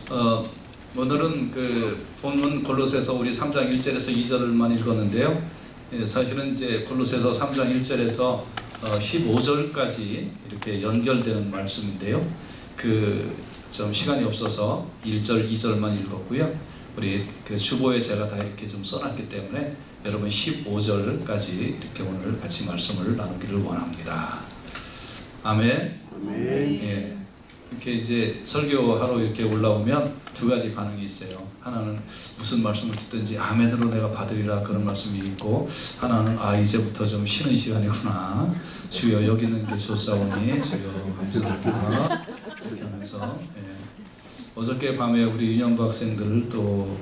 오늘은 그 본문 골로새서 우리 3장 1절에서 2절만 읽었는데요. 사실은 이제 골로새서 3장 1절에서 15절까지 이렇게 연결되는 말씀인데요. 좀 시간이 없어서 1절, 2절만 읽었고요. 우리 그 주보에 제가 다 이렇게 좀 써놨기 때문에 여러분 15절까지 이렇게 오늘 같이 말씀을 나누기를 원합니다. 아멘. 아멘. 예. 이렇게 이제 설교하러 이렇게 올라오면 두 가지 반응이 있어요. 하나는 무슨 말씀을 듣든지 아멘으로 내가 받으리라 그런 말씀이 있고, 하나는 이제부터 좀 쉬는 시간이구나, 주여 여기 있는 게 좋사오니 주여 감사합니다 이렇게 하면서 어저께 밤에 우리 윤영부 학생들 또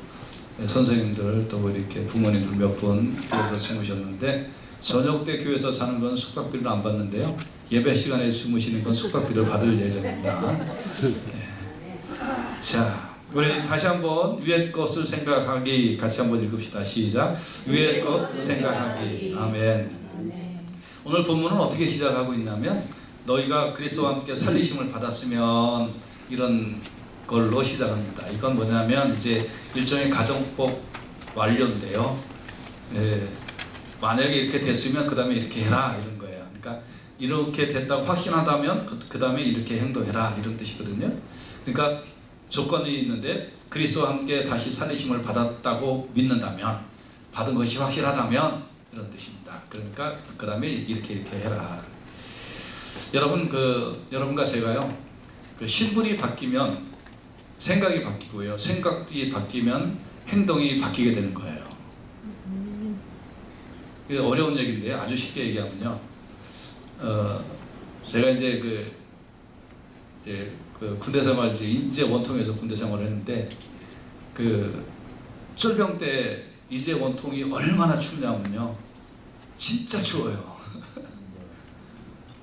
선생님들 또 이렇게 부모님들 몇 분 뒤에서 주무셨는데, 저녁 때 교회에서 자는 건 숙박비를 안 받는데요, 예배 시간에 주무시는 건 숙박비를 받을 예정입니다. 자, 우리 다시 한번 위의 것을 생각하기 같이 한번 읽읍시다. 시작. 위의 것 생각하기. 아멘. 오늘 본문은 어떻게 시작하고 있냐면, 너희가 그리스도와 함께 살리심을 받았으면, 이런 걸로 시작합니다. 이건 뭐냐면 이제 일종의 가정법 완료인데요. 만약에 이렇게 됐으면 그 다음에 이렇게 해라 이런 거예요. 그러니까 이렇게 됐다고 확신하다면 그 다음에 이렇게 행동해라 이런 뜻이거든요. 그러니까 조건이 있는데, 그리스도와 함께 다시 살리심을 받았다고 믿는다면, 받은 것이 확실하다면 이런 뜻입니다. 그러니까 그 다음에 이렇게 해라. 여러분 여러분과 제가요, 신분이 바뀌면 생각이 바뀌고요, 생각이 바뀌면 행동이 바뀌게 되는 거예요. 이게 어려운 얘기인데 아주 쉽게 얘기하면요, 제가 이제 군대 생활 이제 원통에서 군대 생활을 했는데, 쫄병 때 이제 원통이 얼마나 춥냐면요, 진짜 추워요.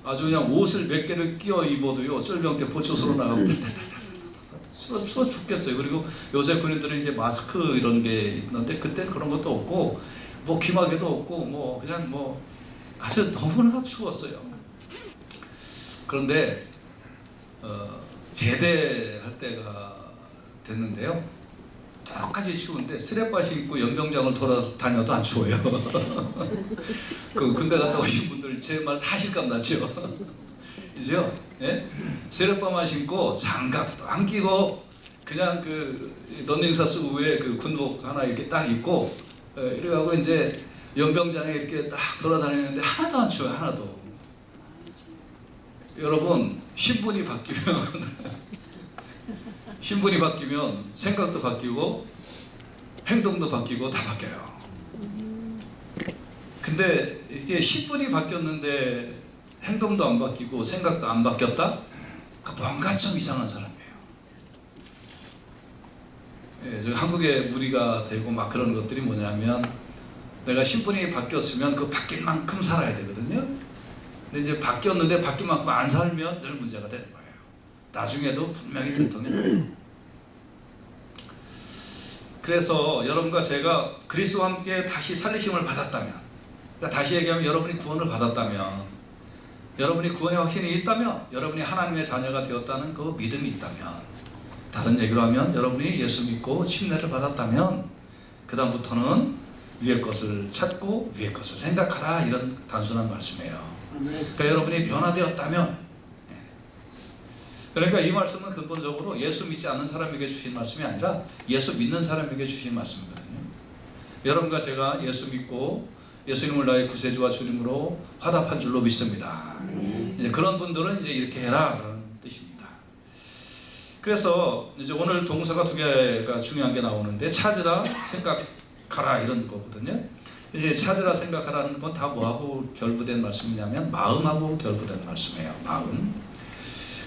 아주 그냥 옷을 몇 개를 끼워 입어도요, 쫄병 때 보초소로 나가고 달달달달 추워 죽겠어요. 그리고 요새 군인들은 이제 마스크 이런 게 있는데, 그때 그런 것도 없고 뭐 귀마개도 없고 뭐 그냥 뭐 아주 너무나 추웠어요. 그런데 제대할 때가 됐는데요, 똑같이 추운데 스레바시 입고 연병장을 돌아다녀도 안 추워요. 군대 갔다 오신 분들 제 말 다 실감 나죠? 그죠? 예? 스레바만 신고 장갑도 안 끼고 그냥 런닝사 쓰고 위에 군복 하나 이렇게 딱 입고 이래가고 이제 연병장에 이렇게 딱 돌아다니는데 하나도 안 추워요. 하나도. 여러분, 신분이 바뀌면 생각도 바뀌고 행동도 바뀌고 다 바뀌어요. 근데 이게 신분이 바뀌었는데 행동도 안 바뀌고 생각도 안 바뀌었다? 뭔가 좀 이상한 사람이에요. 한국에 무리가 되고 막 그런 것들이 뭐냐면, 내가 신분이 바뀌었으면 바뀐 만큼 살아야 되거든요. 근데 이제 바뀌었는데 바뀐 만큼 안 살면 늘 문제가 되는 거예요. 나중에도 분명히 들통이. 그래서 여러분과 제가 그리스도와 함께 다시 살리심을 받았다면, 그러니까 다시 얘기하면 여러분이 구원을 받았다면, 여러분이 구원의 확신이 있다면, 여러분이 하나님의 자녀가 되었다는 그 믿음이 있다면, 다른 얘기로 하면 여러분이 예수 믿고 침례를 받았다면, 그 다음부터는 위의 것을 찾고 위의 것을 생각하라, 이런 단순한 말씀이에요. 그러니까 여러분이 변화되었다면, 그러니까 이 말씀은 근본적으로 예수 믿지 않는 사람에게 주신 말씀이 아니라 예수 믿는 사람에게 주신 말씀이거든요. 여러분과 제가 예수 믿고 예수님을 나의 구세주와 주님으로 화답한 줄로 믿습니다. 이제 그런 분들은 이제 이렇게 해라, 그런 뜻입니다. 그래서 이제 오늘 동사가 두 개가 중요한 게 나오는데, 찾으라, 생각하라, 이런 거거든요. 이제 찾으라, 생각하라는 건 다 뭐하고 결부된 말씀이냐면 마음하고 결부된 말씀이에요. 마음.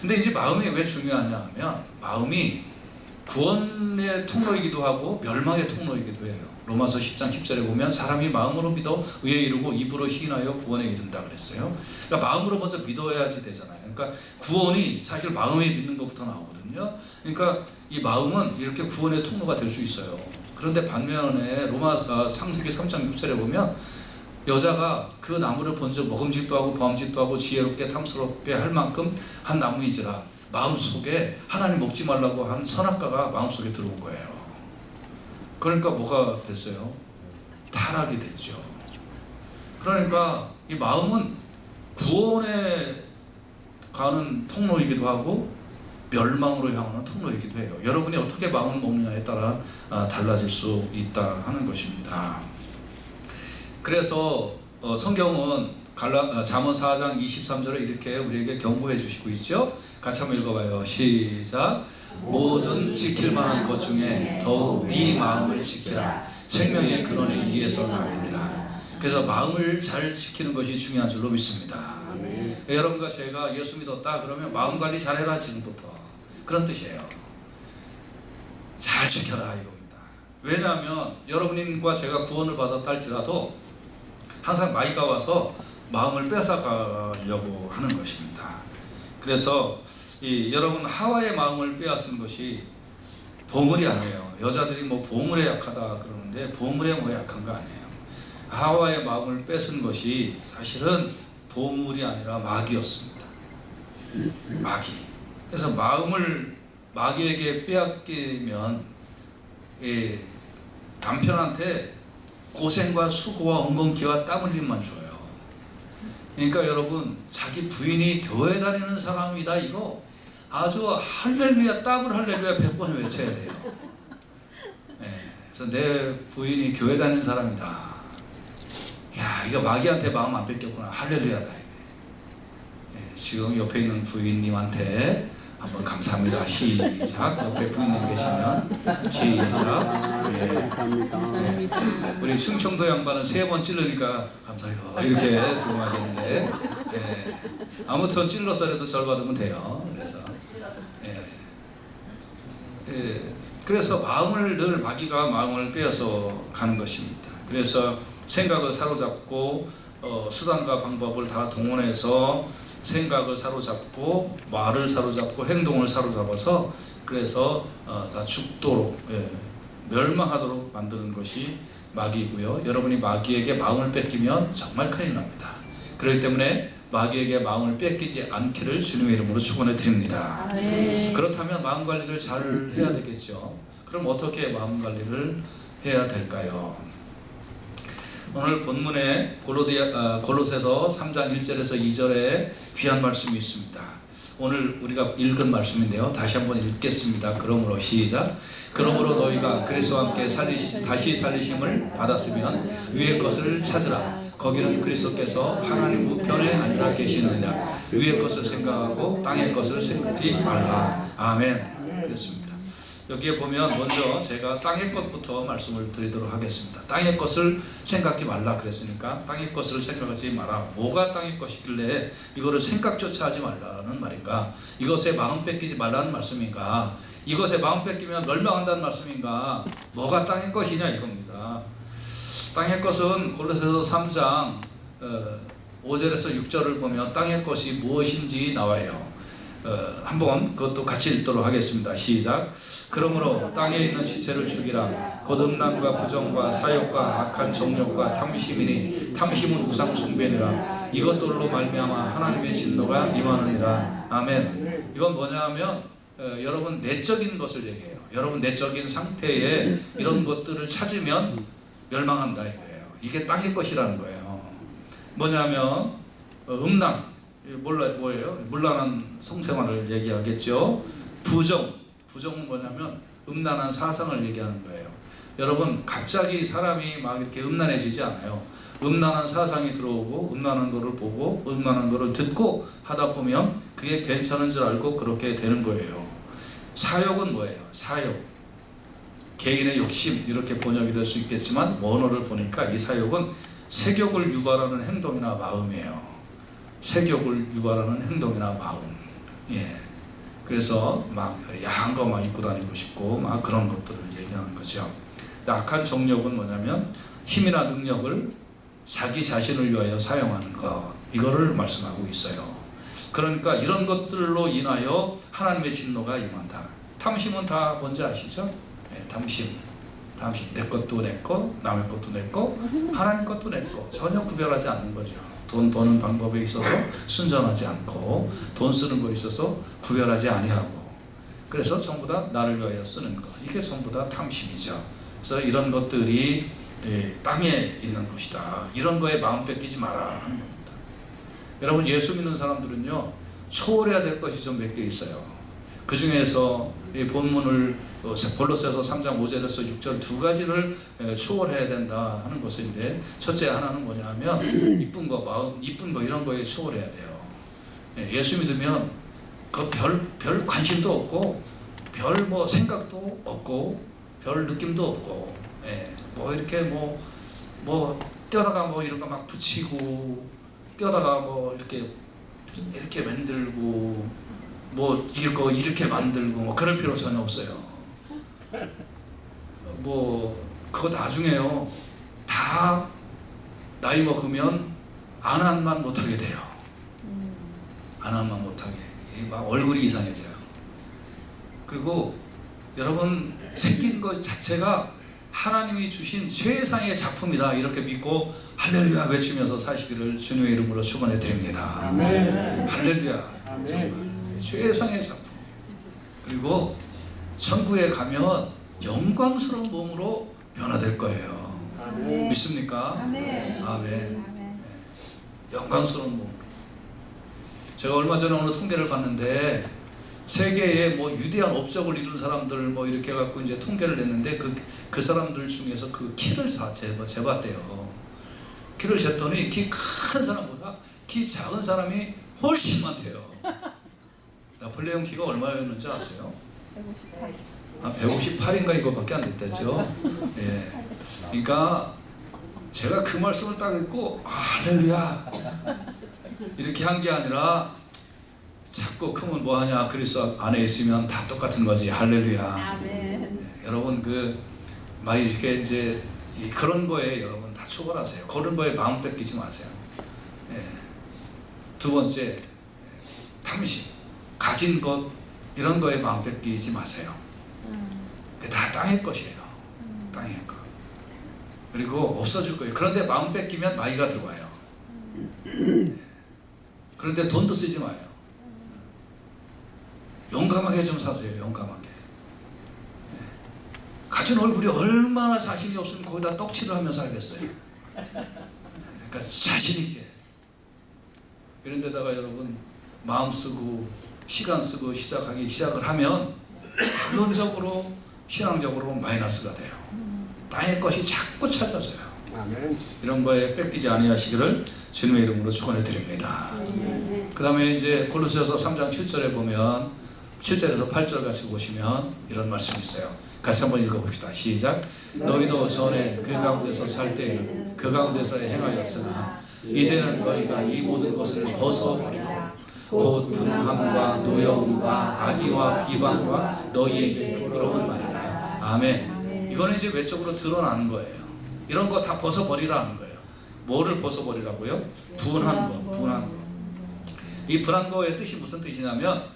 근데 이제 마음이 왜 중요하냐 하면, 마음이 구원의 통로이기도 하고 멸망의 통로이기도 해요. 로마서 10장 10절에 보면 사람이 마음으로 믿어 의에 이르고 입으로 시인하여 구원에 이른다 그랬어요. 그러니까 마음으로 먼저 믿어야지 되잖아요. 그러니까 구원이 사실 마음에 믿는 것부터 나오거든요. 그러니까 이 마음은 이렇게 구원의 통로가 될 수 있어요. 그런데 반면에 로마서 창세기 3장 6절에 보면, 여자가 그 나무를 본즉 먹음직도 하고 범직도 하고 지혜롭게 탐스럽게 할 만큼 한 나무이지라 마음속에 하나님 먹지 말라고 한 선악과가 마음속에 들어온 거예요. 그러니까 뭐가 됐어요? 타락이 됐죠. 그러니까 이 마음은 구원에 가는 통로이기도 하고 멸망으로 향하는 통로이기도 해요. 여러분이 어떻게 마음을 먹느냐에 따라 달라질 수 있다 하는 것입니다. 그래서 성경은 잠언 4장 23절에 이렇게 우리에게 경고해 주시고 있죠. 같이 한번 읽어봐요. 시작. 모든 지킬 만한 것 중에 더욱 네 마음을 지키라. 생명의 근원에 의해서 나느니라. 그래서 마음을 잘 지키는 것이 중요한 줄로 믿습니다. 여러분과 제가 예수 믿었다 그러면 마음 관리 잘해라 지금부터, 그런 뜻이에요. 잘 지켜라 이겁니다. 왜냐하면 여러분과 제가 구원을 받았다 할지라도 항상 마귀가 와서 마음을 뺏어가려고 하는 것입니다. 그래서 여러분 하와의 마음을 빼앗은 것이 보물이 아니에요. 여자들이 뭐 보물에 약하다 그러는데 보물에 뭐 약한 거 아니에요. 하와의 마음을 뺏은 것이 사실은 보물이 아니라 마귀였습니다. 마귀. 그래서 마음을 마귀에게 빼앗기면 남편한테 고생과 수고와 엉겅퀴와 땀 흘림만 줘요. 그러니까 여러분, 자기 부인이 교회 다니는 사람이다 이거 아주 할렐루야, 더블 할렐루야 100번 외쳐야 돼요. 그래서 내 부인이 교회 다니는 사람이다. 야, 이거 마귀한테 마음 안 뺏겼구나. 할렐루야다. 지금 옆에 있는 부인님한테 한번 감사합니다. 시작. 옆에 부인님 계시면 시작. 감사합니다. 우리 충청도 양반은 3번 찔르니까 감사해요 이렇게 조용하셨는데, 아무튼 찔러서라도 절 받으면 돼요. 그래서 마음을 늘 마귀가 마음을 빼앗아 가는 것입니다. 그래서 생각을 사로잡고 수단과 방법을 다 동원해서 생각을 사로잡고 말을 사로잡고 행동을 사로잡아서 그래서 다 죽도록 멸망하도록 만드는 것이 마귀이고요. 여러분이 마귀에게 마음을 뺏기면 정말 큰일 납니다. 그렇기 때문에 마귀에게 마음을 뺏기지 않기를 주님의 이름으로 축원해 드립니다. 그렇다면 마음 관리를 잘 해야 되겠죠. 그럼 어떻게 마음 관리를 해야 될까요? 오늘 본문에 골로새서 3장 1절에서 2절에 귀한 말씀이 있습니다. 오늘 우리가 읽은 말씀인데요. 다시 한번 읽겠습니다. 그러므로 시작. 그러므로 너희가 그리스도와 함께 다시 살리심을 받았으면 위의 것을 찾으라. 거기는 그리스도께서 하나님 우편에 앉아 계시느니라. 위의 것을 생각하고 땅의 것을 생각지 말라. 아멘. 그렇습니다. 여기에 보면 먼저 제가 땅의 것부터 말씀을 드리도록 하겠습니다. 땅의 것을 생각지 말라 그랬으니까 땅의 것을 생각하지 마라. 뭐가 땅의 것이길래 이거를 생각조차 하지 말라는 말인가? 이것에 마음 뺏기지 말라는 말씀인가? 이것에 마음 뺏기면 멸망한다는 말씀인가? 뭐가 땅의 것이냐 이겁니다. 땅의 것은 골로새서 3장 5절에서 6절을 보면 땅의 것이 무엇인지 나와요. 한번 그것도 같이 읽도록 하겠습니다. 시작. 그러므로 땅에 있는 시체를 죽이라. 곧 음란과 부정과 사욕과 악한 정욕과 탐심이니 탐심은 우상 숭배니라. 이것들로 말미암아 하나님의 진노가 임하느니라. 아멘. 이건 뭐냐 하면 여러분 내적인 것을 얘기해요. 여러분 내적인 상태에 이런 것들을 찾으면 멸망한다 이거예요. 이게 땅의 것이라는 거예요. 뭐냐면 음란, 뭐예요? 문란한 성생활을 얘기하겠죠. 부정은 뭐냐면 음란한 사상을 얘기하는 거예요. 여러분 갑자기 사람이 막 이렇게 음란해지지 않아요. 음란한 사상이 들어오고 음란한 거를 보고 음란한 거를 듣고 하다 보면 그게 괜찮은 줄 알고 그렇게 되는 거예요. 사욕은 뭐예요? 사욕, 개인의 욕심 이렇게 번역이 될 수 있겠지만 원어를 보니까 이 사욕은 색욕을 유발하는 행동이나 마음이에요. 색욕을 유발하는 행동이나 마음. 그래서 막 야한 거 막 입고 다니고 싶고 막 그런 것들을 얘기하는 거죠. 악한 정욕은 뭐냐면 힘이나 능력을 자기 자신을 위하여 사용하는 것, 이거를 말씀하고 있어요. 그러니까 이런 것들로 인하여 하나님의 진노가 임한다. 탐심은 다 뭔지 아시죠? 탐심. 내 것도 내 것, 남의 것도 내 것, 하나님 것도 내 것, 전혀 구별하지 않는 거죠. 돈 버는 방법에 있어서 순전하지 않고 돈 쓰는 거에 있어서 구별하지 아니하고 그래서 전부 다 나를 위하여 쓰는 것 이게 전부 다 탐심이죠. 그래서 이런 것들이 땅에 있는 것이다. 이런 거에 마음 뺏기지 마라 하는 겁니다. 여러분 예수 믿는 사람들은요 초월해야 될 것이 좀 몇 개 있어요. 그 중에서 이 본문을 골로새서 3장 5절에서 6절 두 가지를 초월해야 된다 하는 것인데 첫째 하나는 뭐냐면 이쁜 거, 마음 이쁜 거 이런 거에 초월해야 돼요. 예수 믿으면 그 별 관심도 없고 별 뭐 생각도 없고 별 느낌도 없고 뭐 이렇게 뭐 뛰어다가 뭐 이런 거 막 붙이고 뛰어다가 뭐 이렇게 만들고 뭐 이거 이렇게 만들고 뭐 그럴 필요 전혀 없어요. 뭐 그거 나중에요 다 나이 먹으면 안함만 못하게 돼요. 안함만 못하게 막 얼굴이 이상해져요. 그리고 여러분 생긴 것 자체가 하나님이 주신 최상의 작품이다 이렇게 믿고 할렐루야 외치면서 사시기를 주님의 이름으로 축원해 드립니다. 아멘. 할렐루야. 아멘. 정말 최상의 작품. 그리고 천국에 가면 영광스러운 몸으로 변화될 거예요. 아멘. 믿습니까? 아멘. 아멘. 영광스러운 몸으로. 제가 얼마 전에 어느 통계를 봤는데 세계에 뭐 위대한 업적을 이룬 사람들 뭐 이렇게 갖고 이제 통계를 냈는데 그 사람들 중에서 그 키를 재봤대요. 키를 쟀더니 키 큰 사람보다 키 작은 사람이 훨씬 많대요. 나폴레옹 키가 얼마였는지 아세요? 158인가 이거밖에 안 됐다죠. 예. 그러니까 제가 그 말씀을 딱 읽고 할렐루야 이렇게 한 게 아니라 자꾸 크면 뭐하냐 그리스도 안에 있으면 다 똑같은 거지 할렐루야. 아멘. 여러분 막 이렇게 이제 그런 거에 여러분 다 초월하세요. 그런 거에 마음 뺏기지 마세요. 두 번째 탐심 가진 것 이런 거에 마음 뺏기지 마세요. 그게 다 땅의 것이에요. 땅의 것. 그리고 없어질 거예요. 그런데 마음 뺏기면 나이가 들어와요. 그런데 돈도 쓰지 마요. 용감하게 좀 사세요. 용감하게. 가진 얼굴이 얼마나 자신이 없으면 거기다 떡칠을 하며 살겠어요. 그러니까 자신 있게. 이런 데다가 여러분 마음 쓰고 시간 쓰고 시작을 하면 결론적으로 신앙적으로 마이너스가 돼요. 땅의 것이 자꾸 찾아져요. 아멘. 이런 거에 뺏기지 아니하시기를 주님의 이름으로 축원해 드립니다. 그 다음에 이제 골로새서 3장 7절에 보면 7절에서 8절 같이 보시면 이런 말씀이 있어요. 같이 한번 읽어봅시다. 시작. 너희도 전에 그 가운데서 살 때에는 그 가운데서 행하였으나 이제는 너희가 이 모든 것을 벗어버리고 곧 분함과 노여움과 악의와 비방과 너희에게 부끄러운 말이라. 아멘. 이거는 이제 외적으로 드러나는 거예요. 이런 거 다 벗어버리라는 거예요. 뭐를 벗어버리라고요? 분한 거. 이 분한 거의 뜻이 무슨 뜻이냐면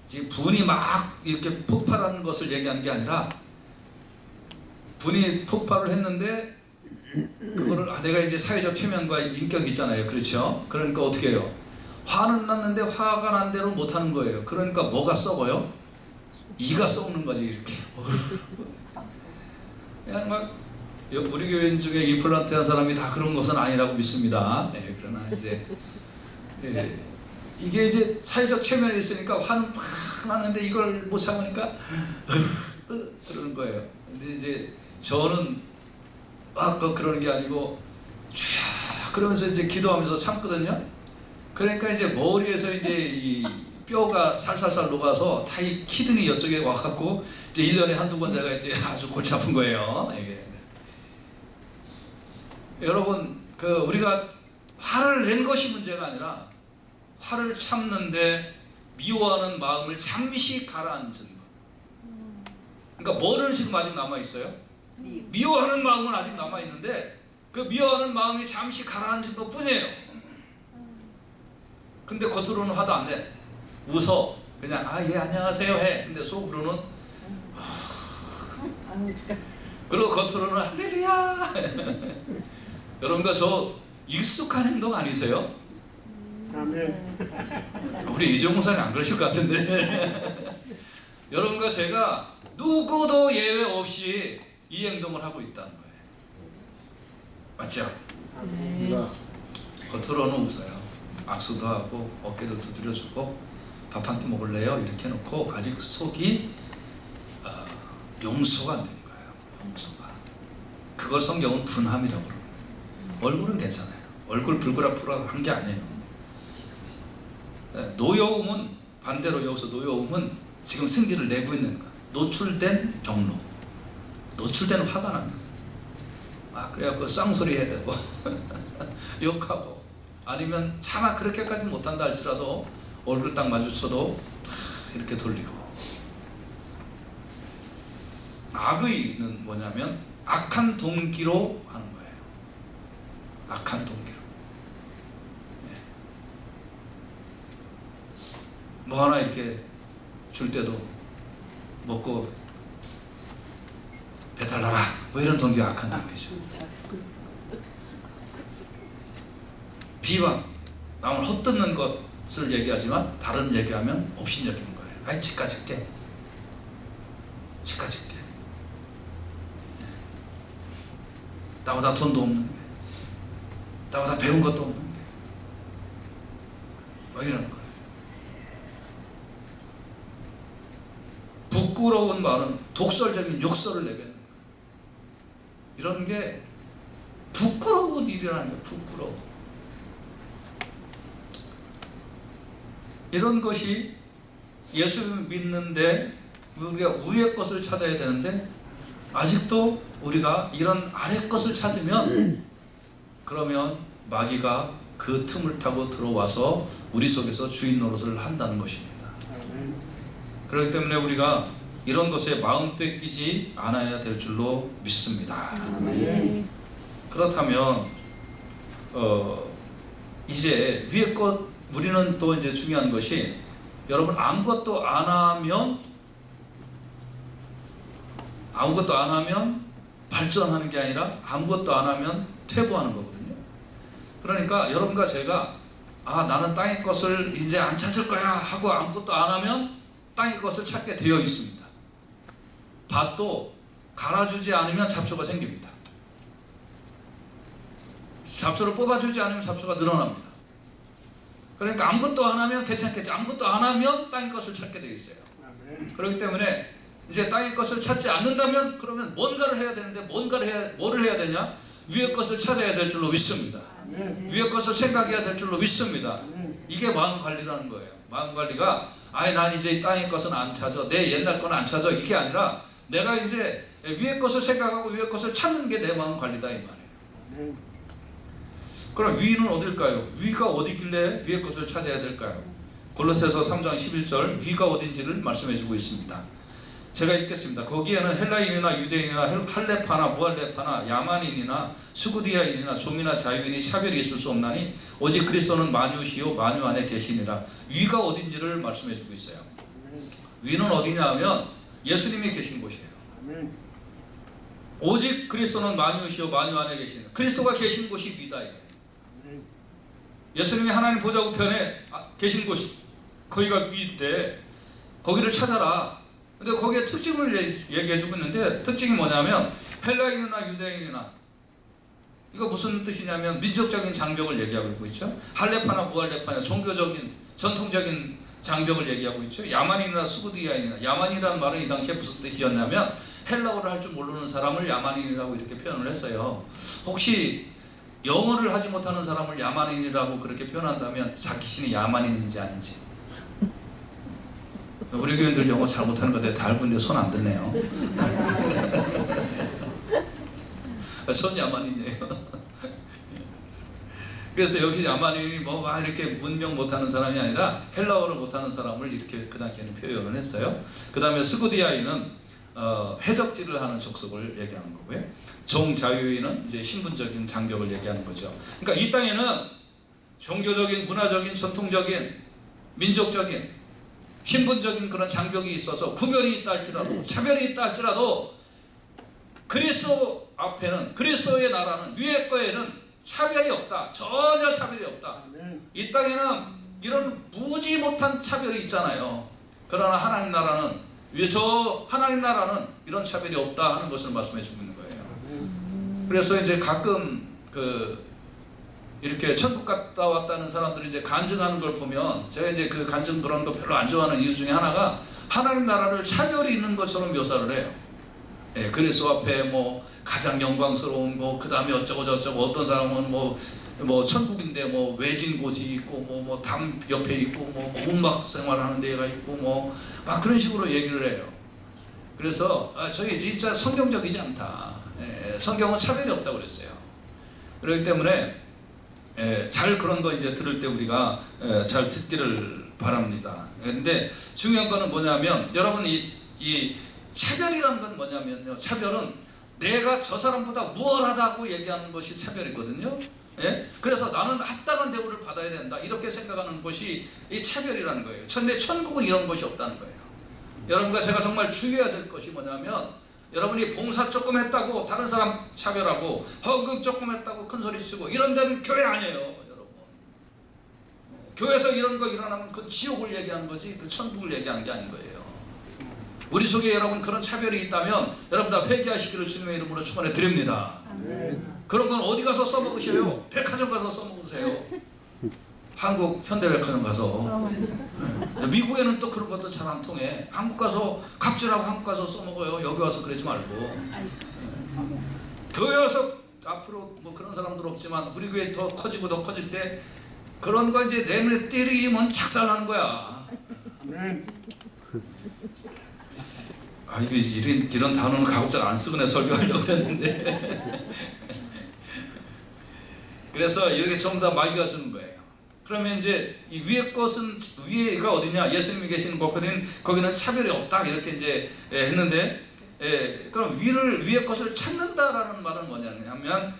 지금 분이 막 이렇게 폭발하는 것을 얘기하는 게 아니라 분이 폭발을 했는데 그거를 내가 이제 사회적 체면과 인격이 있잖아요. 그렇죠? 그러니까 어떻게 해요? 화는 났는데 화가 난 대로 못하는 거예요. 그러니까 뭐가 썩어요? 이가 썩는 거지 이렇게. 그냥 막 우리 교인 중에 임플란트한 사람이 다 그런 것은 아니라고 믿습니다. 그러나 이제 이게 이제 사회적 체면에 있으니까 화는 팍 나는데 이걸 못 참으니까 그러는 거예요. 근데 이제 저는 막 그러는 게 아니고 쫙 그러면서 이제 기도하면서 참거든요. 그러니까 이제 머리에서 이제 이 뼈가 살살살 녹아서 다 이 키드니 이쪽에 와갖고 이제 1년에 한두 번 제가 이제 아주 골치 아픈 거예요. 이게. 여러분 우리가 화를 낸 것이 문제가 아니라 화를 참는데 미워하는 마음을 잠시 가라앉은 것. 그러니까 뭐는 지금 아직 남아있어요? 미워하는 마음은 아직 남아있는데 그 미워하는 마음이 잠시 가라앉은 것 뿐이에요. 근데 겉으로는 화도 안 내. 웃어. 그냥 예 안녕하세요 해. 근데 속으로는 그리고 겉으로는 할렐루야. 여러분과 저 익숙한 행동 아니세요? 아멘. 우리 이종호 목사님 안 그러실 것 같은데 여러분과 제가 누구도 예외 없이 이 행동을 하고 있다는 거예요. 맞죠? 맞습니다. 겉으로는 웃어요. 악수도 하고 어깨도 두드려주고 밥 한 끼 먹을래요? 이렇게 해놓고 아직 속이 용서가 안 된 거예요. 용서가. 그걸 성경은 분함이라고 그러는 거예요. 얼굴은 괜찮아요. 얼굴 불그락불락 한 게 아니에요. 노여움은 반대로 여기서 노여움은 지금 승기를 내고 있는 거예요. 노출된 경로, 노출된 화가 나는 거예요. 그래갖고 쌍소리 해야 되고 욕하고 아니면 차마 그렇게까지 못한다 할지라도 얼굴 딱 마주쳐도 이렇게 돌리고. 악의는 뭐냐면 악한 동기로 하는 거예요. 악한 동기로. 뭐 하나 이렇게 줄 때도 먹고 배달 나라 뭐 이런 동기가 악한 동기죠. 비방, 남을 헛듣는 것을 얘기하지만 다른 얘기하면 업신여기는 거예요. 아이 치까짓게 나보다 돈도 없는 게, 나보다 배운 것도 없는 게, 뭐 이런 거예요. 부끄러운 말은 독설적인 욕설을 내뱉는 거예요. 이런 게 부끄러운 일이라는 게 부끄러워. 이런 것이 예수 믿는데 우리가 위의 것을 찾아야 되는데 아직도 우리가 이런 아래 것을 찾으면 그러면 마귀가 그 틈을 타고 들어와서 우리 속에서 주인 노릇을 한다는 것입니다. 그렇기 때문에 우리가 이런 것에 마음 뺏기지 않아야 될 줄로 믿습니다. 그렇다면 이제 위의 것 우리는 또 이제 중요한 것이 여러분 아무것도 안 하면 발전하는 게 아니라 아무것도 안 하면 퇴보하는 거거든요. 그러니까 여러분과 제가 나는 땅의 것을 이제 안 찾을 거야 하고 아무것도 안 하면 땅의 것을 찾게 되어 있습니다. 밭도 갈아주지 않으면 잡초가 생깁니다. 잡초를 뽑아주지 않으면 잡초가 늘어납니다. 그러니까 아무것도 안 하면 괜찮겠지. 아무것도 안 하면 땅의 것을 찾게 되어 있어요. 그렇기 때문에 이제 땅의 것을 찾지 않는다면 그러면 뭔가를 해야 되는데 뭐를 해야 되냐? 위의 것을 찾아야 될 줄로 믿습니다. 위의 것을 생각해야 될 줄로 믿습니다. 이게 마음 관리라는 거예요. 마음 관리가 난 이제 이 땅의 것은 안 찾아, 내 옛날 건 안 찾아, 이게 아니라 내가 이제 위의 것을 생각하고 위의 것을 찾는 게 내 마음 관리다 이 말이에요. 그럼 위는 어딜까요? 위가 어디길래 위의 것을 찾아야 될까요? 골로새서 3장 11절 위가 어딘지를 말씀해 주고 있습니다. 제가 읽겠습니다. 거기에는 헬라인이나 유대인이나 할레파나 무할레파나 야만인이나 스구디아인이나 종이나 자유인이 차별이 있을 수 없나니 오직 그리스도는 만유시요 만유 안에 계시니라. 위가 어딘지를 말씀해 주고 있어요. 위는 어디냐 하면 예수님이 계신 곳이에요. 오직 그리스도는 만유시요 만유 안에 계시니라. 그리스도가 계신 곳이 위다 이거예요. 예수님이 하나님 보좌 우편에 계신 곳이 거기가 위인데 거기를 찾아라. 근데 거기에 특징을 얘기해주고 있는데 특징이 뭐냐면 헬라인이나 유대인이나 이거 무슨 뜻이냐면 민족적인 장벽을 얘기하고 있죠. 할레파나 무할레파나 종교적인 전통적인 장벽을 얘기하고 있죠. 야만인이나 스구디아인이나 야만이라는 말은 이 당시에 무슨 뜻이었냐면 헬라어를 할 줄 모르는 사람을 야만인이라고 이렇게 표현을 했어요. 혹시 영어를 하지 못하는 사람을 야만인이라고 그렇게 표현한다면 자기신이 야만인인지 아닌지. 우리 교인들 영어 잘 못하는 건데 다 알는데 손 안 드네요. 손 야만인이에요. 그래서 여기 야만인이 막 이렇게 문명 못하는 사람이 아니라 헬라어를 못하는 사람을 이렇게 그 당시에는 표현을 했어요. 그 다음에 스구디아인은 해적질을 하는 족속을 얘기하는 거고요. 종자유인은 이제 신분적인 장벽을 얘기하는 거죠. 그러니까 이 땅에는 종교적인, 문화적인, 전통적인, 민족적인, 신분적인 그런 장벽이 있어서 구별이 있다 할지라도 차별이 있다 할지라도 그리스도 앞에는 그리스도의 나라는 위의 거에는 차별이 없다. 전혀 차별이 없다. 아멘. 이 땅에는 이런 무지 못한 차별이 있잖아요. 그러나 하나님 나라는 하나님 나라는 이런 차별이 없다 하는 것을 말씀해 주고 있는 거예요. 아멘. 그래서 이제 가끔 이렇게 천국 갔다 왔다는 사람들이 이제 간증하는 걸 보면 제가 이제 그 간증 그런 거 별로 안 좋아하는 이유 중에 하나가 하나님 나라를 차별이 있는 것처럼 묘사를 해요. 예, 그리스도 앞에 뭐 가장 영광스러운 뭐 그 다음에 어쩌고 저쩌고 어떤 사람은 뭐 천국인데 뭐 외진 곳이 있고 뭐 담 옆에 있고 뭐 음악 생활하는 데가 있고 뭐 막 그런 식으로 얘기를 해요. 그래서 저게 진짜 성경적이지 않다. 예, 성경은 차별이 없다고 그랬어요. 그렇기 때문에 잘 그런 거 이제 들을 때 우리가 잘 듣기를 바랍니다. 근데 중요한 거는 뭐냐면 여러분 이 차별이라는 건 뭐냐면요. 차별은 내가 저 사람보다 무얼하다고 얘기하는 것이 차별이거든요. 예? 그래서 나는 합당한 대우를 받아야 된다 이렇게 생각하는 것이 이 차별이라는 거예요. 근데 천국은 이런 것이 없다는 거예요. 여러분과 제가 정말 주의해야 될 것이 뭐냐면 여러분이 봉사 조금 했다고 다른 사람 차별하고 헌금 조금 했다고 큰 소리 치고 이런 데는 교회 아니에요. 여러분 교회에서 이런 거 일어나면 그 지옥을 얘기하는 거지 그 천국을 얘기하는 게 아닌 거예요. 우리 속에 여러분 그런 차별이 있다면 여러분 다 회개하시기를 주님의 이름으로 축원해 드립니다. 아멘. 그런 건 어디 가서 써먹으셔요? 백화점 가서 써먹으세요. 한국 현대백화점 가서. 미국에는 또 그런 것도 잘 안 통해. 한국 가서 갑질하고 한국 가서 써먹어요. 여기 와서 그러지 말고. 교회 와서 앞으로 뭐 그런 사람들 없지만 우리 교회 더 커지고 더 커질 때 그런 거 이제 내 눈에 때리면 작살나는 거야. 아멘. 이런 단어는 가급적 안 쓰고 내가 설교하려고 그랬는데 그래서 이렇게 전부 다 마귀가 주는 거예요. 그러면 이제 이 위의 것은 위에가 어디냐? 예수님이 계시는 거기는 차별이 없다 이렇게 이제 했는데 그럼 위의 것을 찾는다라는 말은 뭐냐면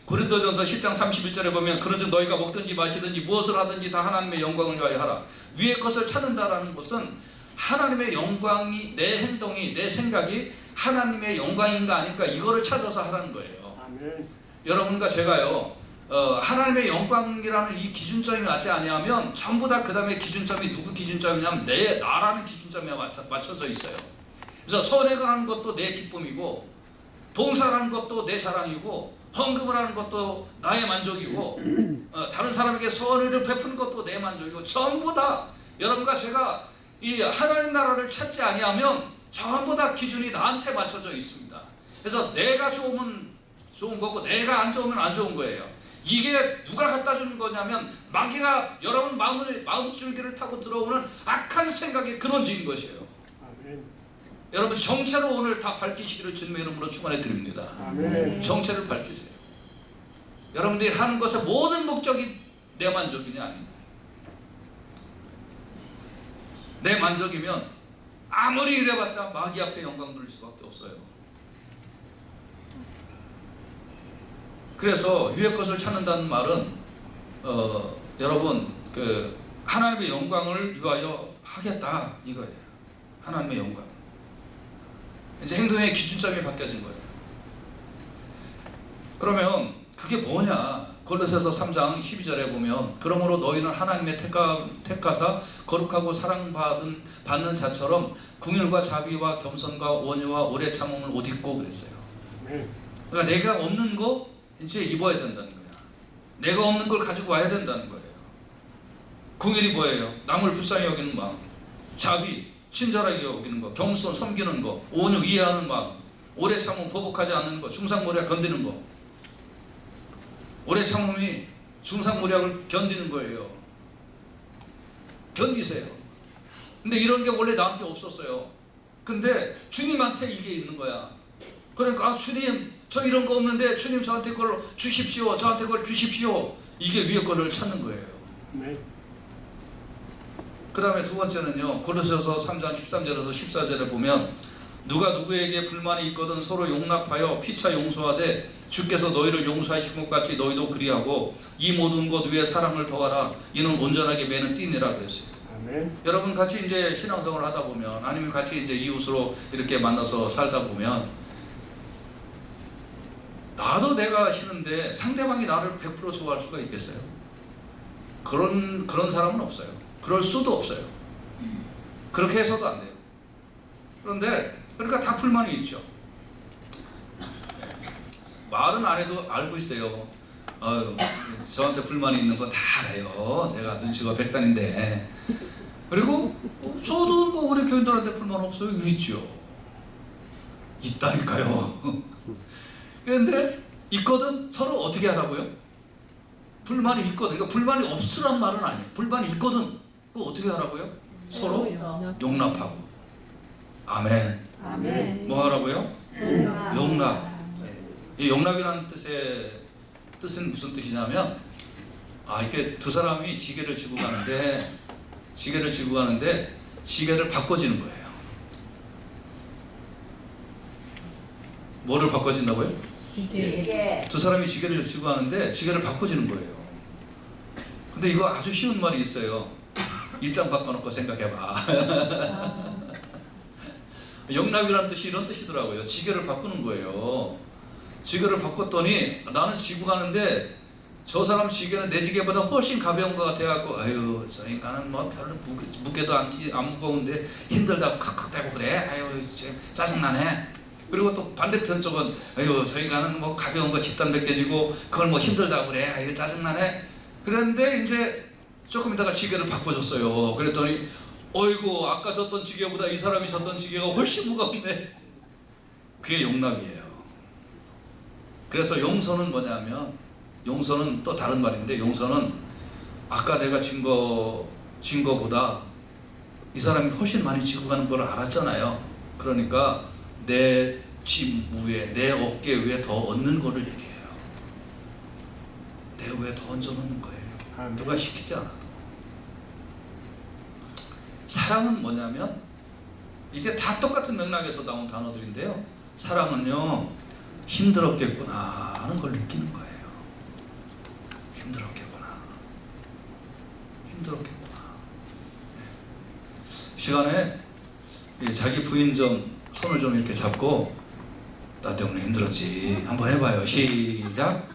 고린도전서 10장 31절에 보면 그런즉 너희가 먹든지 마시든지 무엇을 하든지 다 하나님의 영광을 위하여 하라. 위의 것을 찾는다라는 것은 하나님의 영광이 내 행동이 내 생각이 하나님의 영광인가 아닌가 이거를 찾아서 하라는 거예요. 아멘. 여러분과 제가요 하나님의 영광이라는 이 기준점이 맞지 아니하면 전부 다 그 다음에 기준점이 누구 기준점이냐면 나라는 기준점에 맞춰져 있어요. 그래서 선행을 하는 것도 내 기쁨이고 봉사라는 것도 내 자랑이고 헌금을 하는 것도 나의 만족이고 다른 사람에게 선의를 베푸는 것도 내 만족이고 전부 다 여러분과 제가 이 하나님 나라를 찾지 아니하면 전부 다 기준이 나한테 맞춰져 있습니다. 그래서 내가 좋으면 좋은 거고 내가 안 좋으면 안 좋은 거예요. 이게 누가 갖다 주는 거냐면 마귀가 여러분 마음줄기를 타고 들어오는 악한 생각의 근원지인 것이에요. 아멘. 여러분 정체로 오늘 다 밝히시기를 주님의 이름으로 축원해 드립니다. 아멘. 정체를 밝히세요. 여러분들이 하는 것의 모든 목적이 내 만족이냐 아니냐. 내 만족이면 아무리 이래봤자 마귀 앞에 영광 돌릴 수밖에 없어요. 그래서 위의 것을 찾는다는 말은 여러분 하나님의 영광을 위하여 하겠다 이거예요. 하나님의 영광. 이제 행동의 기준점이 바뀌어진 거예요. 그러면 그게 뭐냐? 골로새서 3장 12절에 보면 그러므로 너희는 하나님의 택하사 거룩하고 사랑받는 자처럼 긍휼과 자비와 겸손과 온유와 오래 참음을 옷 입고 그랬어요. 그러니까 내가 없는 거 이제 입어야 된다는 거야. 내가 없는 걸 가지고 와야 된다는 거예요. 긍휼이 뭐예요? 남을 불쌍히 여기는 마음, 자비, 친절하게 여기는 거, 겸손, 섬기는 거, 온유, 이해하는 마음, 오래 참음, 보복하지 않는 거, 중상모략 견디는 거. 오래 참음이 중상모략을 견디는 거예요. 견디세요. 근데 이런 게 원래 나한테 없었어요. 근데 주님한테 이게 있는 거야. 그러니까 주님 저 이런 거 없는데 주님 저한테 그걸 주십시오. 저한테 그걸 주십시오. 이게 위의 거를 찾는 거예요. 네. 그 다음에 두 번째는요. 고린도서 3장 13절에서 14절에 보면 누가 누구에게 불만이 있거든 서로 용납하여 피차 용서하되 주께서 너희를 용서하신 것 같이 너희도 그리하고 이 모든 것 위에 사랑을 더하라. 이는 온전하게 매는 띠니라 그랬어요. 아멘. 여러분 같이 이제 신앙생활을 하다 보면 아니면 같이 이제 이웃으로 이렇게 만나서 살다 보면 나도 내가 싫은데 상대방이 나를 100% 좋아할 수가 있겠어요? 그런 사람은 없어요. 그럴 수도 없어요. 그렇게 해서도 안 돼요. 그런데 그러니까 다 불만이 있죠. 말은 안 해도 알고 있어요. 저한테 불만이 있는 거 다 알아요. 제가 눈치가 백단인데. 그리고 저도 뭐 우리 교인들한테 불만 없어요. 있죠. 있다니까요. 그런데 있거든. 서로 어떻게 하라고요? 불만이 있거든. 그러니까 불만이 없으란 말은 아니에요. 불만이 있거든. 그거 어떻게 하라고요? 서로 용납하고. 아멘. 아멘. 뭐 하라고요? 용납. 이 용납이라는 뜻은 무슨 뜻이냐면, 이게 두 사람이 지게를 지고 가는데 지게를 바꿔지는 거예요. 뭐를 바꿔진다고요? 두 사람이 지게를 지고 가는데 지게를 바꿔지는 거예요. 근데 이거 아주 쉬운 말이 있어요. 입장 바꿔놓고 생각해봐. 용납이라는 뜻이 이런 뜻이더라고요. 지게를 바꾸는 거예요. 지게를 바꿨더니 나는 지고 가는데 저 사람 지게는 내 지게보다 훨씬 가벼운 것 같아갖고, 아유 저 인간은 뭐 별로 무게도 안 무거운데 힘들다고 칵칵대고 그래. 아유 짜증나네. 그리고 또 반대편 쪽은, 아유 저 인간은 뭐 가벼운 거 집단 몇 개 지고 그걸 뭐 힘들다고 그래. 아유 짜증나네. 그런데 이제 조금 있다가 지게를 바꿔줬어요. 그랬더니 어이구 아까 졌던 지게보다 이 사람이 졌던 지게가 훨씬 무겁네. 그게 용납이에요. 그래서 용서는 뭐냐면, 용서는 또 다른 말인데, 용서는 아까 내가 진 거보다 이 사람이 훨씬 많이 지고 가는 걸 알았잖아요. 그러니까 내 짐 위에, 내 어깨 위에 더 얹는 거를 얘기해요. 내 위에 더 얹어 놓는 거예요. 누가 시키지 않아도. 사랑은 뭐냐면, 이게 다 똑같은 맥락에서 나온 단어들인데요. 사랑은요, 힘들었겠구나 하는 걸 느끼는 거예요. 힘들었겠구나. 시간에 자기 부인 좀 손을 좀 이렇게 잡고, 나 때문에 힘들었지 한번 해봐요. 시작.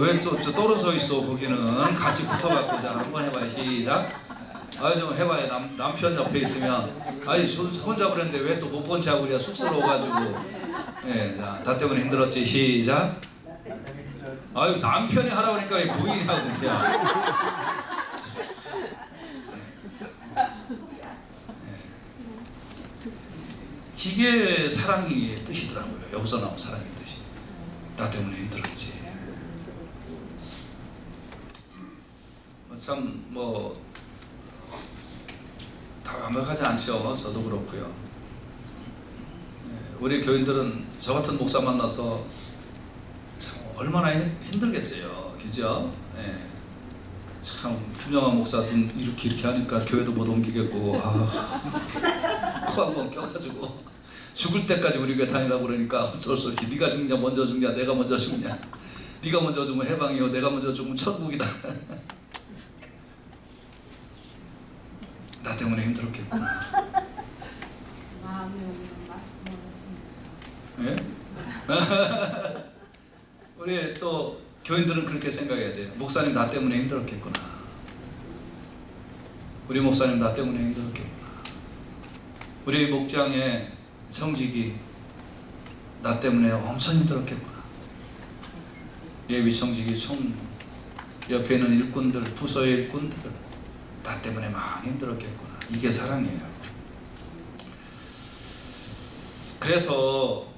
왜 또 떨어져 있어? 거기는 같이 붙어갖고. 자 한번 해봐요. 시작. 좀 해봐요. 남편 옆에 있으면, 혼자 그랬는데 왜 또 못 본 척하고 그래? 쑥스러워가지고. 자, 나 때문에 힘들었지. 시작. 남편이 하라고 하니까 왜 부인이 하고 그냥. 이게 사랑의 뜻이더라고요. 여기서 나온 사랑의 뜻이. 나 때문에 힘들었지. 참 다 완벽하지 않죠. 저도 그렇고요. 우리 교인들은 저 같은 목사 만나서 참 얼마나 힘들겠어요. 그죠? 참 김영환 목사 눈 이렇게 하니까 교회도 못 옮기겠고, 코 한 번 껴가지고 죽을 때까지 우리 교회 다니라고 그러니까 어쩔 수 없이 네가 죽냐 먼저 죽냐 내가 먼저 죽냐, 네가 먼저 죽으면 해방이요 내가 먼저 죽으면 천국이다. 나 때문에 힘들었겠구나. 마음이 오면 말씀을 하십니다. 우리 또 교인들은 그렇게 생각해야 돼요. 목사님 나 때문에 힘들었겠구나. 우리 목사님 나 때문에 힘들었겠구나. 우리 목장의 청직이 나 때문에 엄청 힘들었겠구나. 예비 청직이 옆에 있는 일꾼들, 부서의 일꾼들을 나 때문에 많이 힘들었겠구나. 이게 사랑이에요. 그래서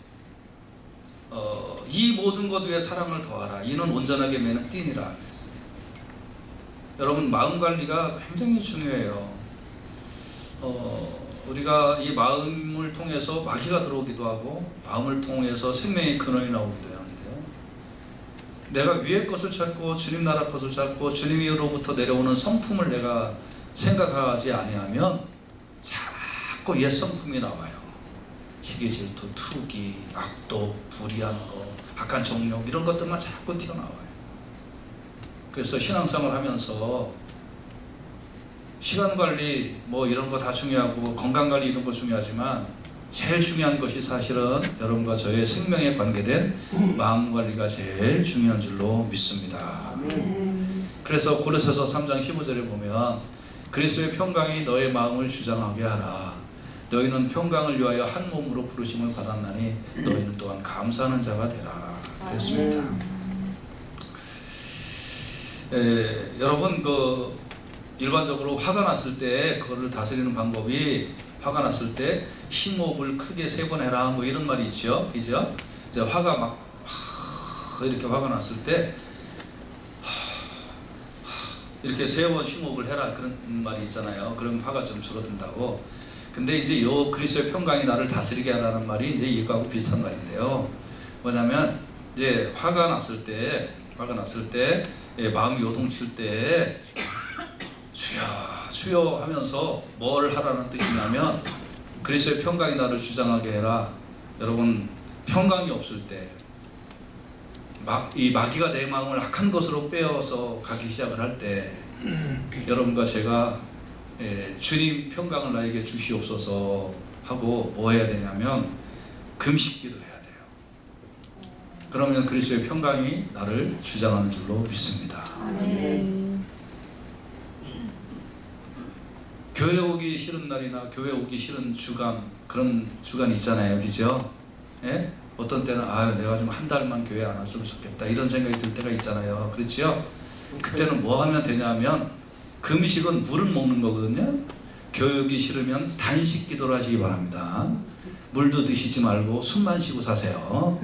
이 모든 것 위에 사랑을 더하라. 이는 온전하게 매는 띠니라 그랬어요. 여러분 마음 관리가 굉장히 중요해요. 우리가 이 마음을 통해서 마귀가 들어오기도 하고 마음을 통해서 생명의 근원이 나오기도 하는데요. 내가 위의 것을 찾고 주님 나라 것을 찾고 주님으로부터 내려오는 성품을 내가 생각하지 아니하면 자꾸 옛 성품이 나와요. 희귀, 질투, 투기, 악독, 불의한 거, 악한 정욕 이런 것들만 자꾸 튀어나와요. 그래서 신앙생활 하면서 시간관리 이런 거 다 중요하고 건강관리 이런 거 중요하지만 제일 중요한 것이 사실은 여러분과 저의 생명에 관계된 마음 관리가 제일 중요한 줄로 믿습니다. 그래서 고린도서 3장 15절에 보면 그리스도의 평강이 너의 마음을 주장하게 하라. 너희는 평강을 위하여 한 몸으로 부르심을 받았나니 너희는 또한 감사하는 자가 되라. 그랬습니다. 여러분 일반적으로 화가 났을 때 그거를 다스리는 방법이 화가 났을 때 심호흡을 크게 3번 해라 뭐 이런 말이 있죠. 그죠? 이제 화가 막 이렇게 화가 났을 때 이렇게 3번 심호흡을 해라 그런 말이 있잖아요. 그럼 화가 좀 줄어든다고. 근데 이제 요 그리스도의 평강이 나를 다스리게 하라는 말이 이제 이거하고 비슷한 말인데요. 뭐냐면 이제 화가 났을 때 마음이 요동칠 때 주여 주여 하면서 뭘 하라는 뜻이냐면 그리스도의 평강이 나를 주장하게 해라. 여러분 평강이 없을 때 이 마귀가 내 마음을 악한 것으로 빼어서 가기 시작을 할 때 여러분과 제가 주님 평강을 나에게 주시옵소서 하고 뭐 해야 되냐면 금식기도 해야 돼요. 그러면 그리스도의 평강이 나를 주장하는 줄로 믿습니다. 아멘. 교회 오기 싫은 날이나 교회 오기 싫은 주간 그런 주간 있잖아요. 그죠? 예? 어떤 때는 내가 좀 한 달만 교회 안 왔으면 좋겠다 이런 생각이 들 때가 있잖아요. 그렇죠? 그때는 뭐 하면 되냐면 금식은 물은 먹는 거거든요. 교회 오기 싫으면 단식 기도를 하시기 바랍니다. 물도 드시지 말고 숨만 쉬고 사세요.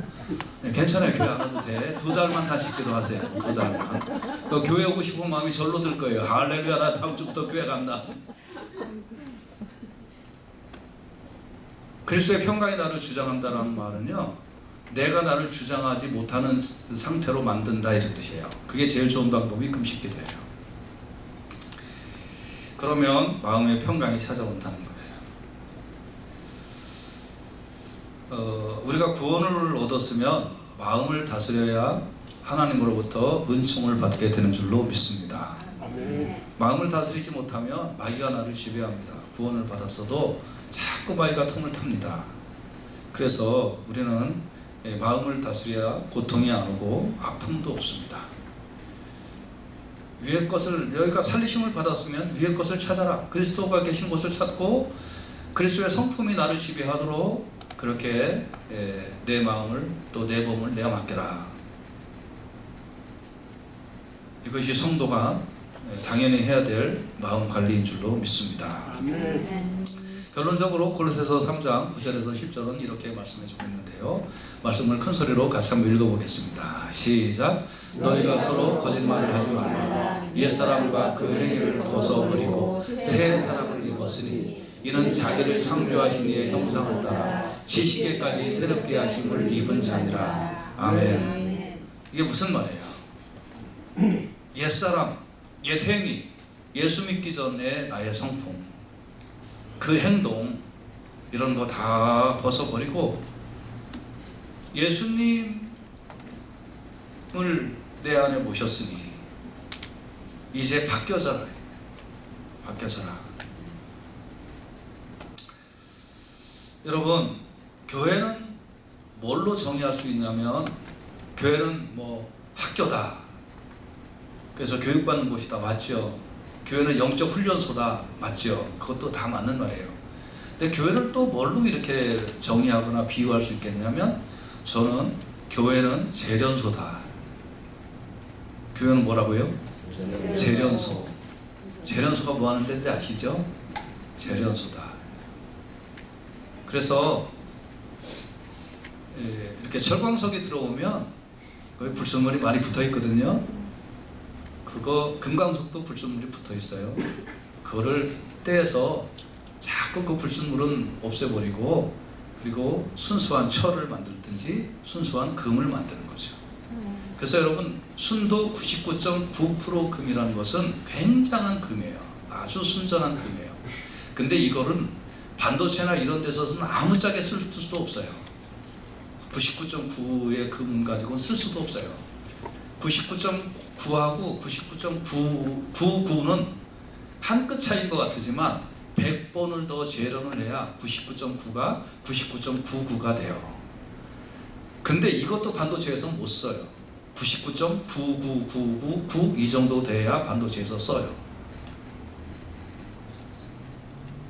괜찮아요. 교회 안 와도 돼. 2달만 단식 기도하세요. 2달만. 교회 오고 싶은 마음이 절로 들 거예요. 할렐루야 나 다음 주부터 교회 간다. 그리스도의 평강이 나를 주장한다는 말은요, 내가 나를 주장하지 못하는 상태로 만든다 이런 뜻이에요. 그게 제일 좋은 방법이 금식기도예요. 그러면 마음의 평강이 찾아온다는 거예요. 우리가 구원을 얻었으면 마음을 다스려야 하나님으로부터 은총을 받게 되는 줄로 믿습니다. 마음을 다스리지 못하면 마귀가 나를 지배합니다. 구원을 받았어도 자꾸 마귀가 틈을 탑니다. 그래서 우리는 마음을 다스려야 고통이 안 오고 아픔도 없습니다. 위의 것을 여기가 살리심을 받았으면 위의 것을 찾아라. 그리스도가 계신 곳을 찾고 그리스도의 성품이 나를 지배하도록 그렇게 내 마음을 또 내 몸을 내어 맡겨라. 이것이 성도가 당연히 해야 될 마음 관리인 줄로 믿습니다. 결론적으로 골로새서 3장 9절에서 10절은 이렇게 말씀해주고 있는데요. 말씀을 큰 소리로 같이 한번 읽어보겠습니다. 시작. 너희가 서로 거짓말을 하지 말라. 옛사람과 그 행위를 벗어버리고 새 사람을 입었으니 이는 자기를 창조하신 이의 형상을 따라 지식에까지 새롭게 하심을 입은 자니라. 아멘. 이게 무슨 말이에요? 옛사람, 옛행위, 예수 믿기 전에 나의 성품, 그 행동 이런 거 다 벗어버리고 예수님을 내 안에 모셨으니 이제 바뀌어져라. 여러분, 교회는 뭘로 정의할 수 있냐면 교회는 뭐 학교다. 그래서 교육받는 곳이다. 맞죠? 교회는 영적 훈련소다. 맞죠? 그것도 다 맞는 말이에요. 근데 교회를 또 뭘로 이렇게 정의하거나 비유할 수 있겠냐면 저는 교회는 재련소다. 교회는 뭐라고요? 재련소. 재련소가 뭐 하는 데인지 아시죠? 재련소다. 그래서 이렇게 철광석이 들어오면 거기 불순물이 많이 붙어 있거든요. 그거 금강석도 불순물이 붙어 있어요. 그거를 떼서 자꾸 그 불순물은 없애버리고 그리고 순수한 철을 만들든지 순수한 금을 만드는 거죠. 그래서 여러분, 순도 99.9% 금이라는 것은 굉장한 금이에요. 아주 순전한 금이에요. 근데 이거는 반도체나 이런 데서는 아무짝에 쓸 수도 없어요. 99.9의 금 가지고는 쓸 수도 없어요. 99.9하고 99.999는 한 끗 차이인 것 같지만 100번을 더 재련을 해야 99.9가 99.99가 돼요. 근데 이것도 반도체에서 못 써요. 99.99999 이 정도 돼야 반도체에서 써요.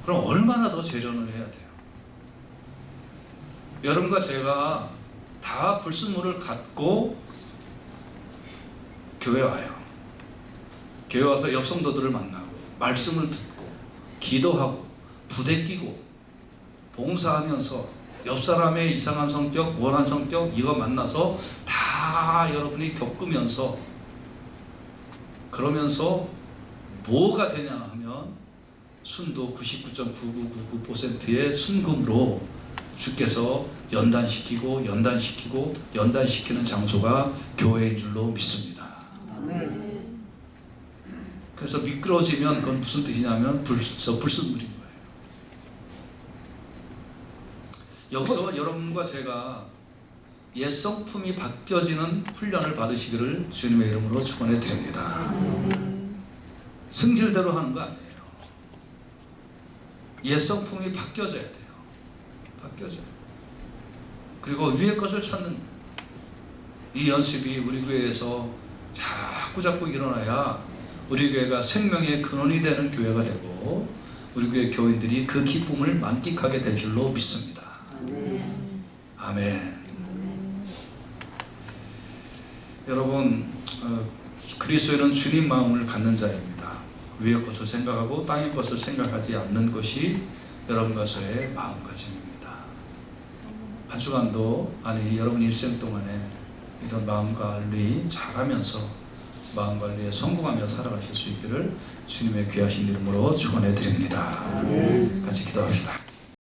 그럼 얼마나 더 재련을 해야 돼요? 여러분과 제가 다 불순물을 갖고 교회 와요. 교회 와서 옆 성도들을 만나고 말씀을 듣고 기도하고 부대끼고 봉사하면서 옆 사람의 이상한 성격, 원한 성격 이거 만나서 다 여러분이 겪으면서 그러면서 뭐가 되냐 하면 순도 99.9999%의 순금으로 주께서 연단시키는 장소가 교회인 줄로 믿습니다. 아멘. 그래서 미끄러지면 그건 무슨 뜻이냐면 불순물인 거예요. 여기서 여러분과 제가 옛 성품이 바뀌어지는 훈련을 받으시기를 주님의 이름으로 축원해 드립니다. 승질대로 하는 거 아니에요. 옛 성품이 바뀌어져야 돼요. 바뀌어져요. 그리고 위의 것을 찾는 이 연습이 우리 교회에서 자꾸 일어나야 우리 교회가 생명의 근원이 되는 교회가 되고 우리 교회 교인들이 그 기쁨을 만끽하게 될 줄로 믿습니다. 아멘. 여러분, 그리스도인은 주님 마음을 갖는 자입니다. 위의 것을 생각하고 땅의 것을 생각하지 않는 것이 여러분과 저의 마음가짐입니다. 한 주간도 여러분 일생 동안에 이런 마음관리 잘하면서 마음관리에 성공하며 살아가실 수 있기를 주님의 귀하신 이름으로 축원해 드립니다. 같이 기도합시다.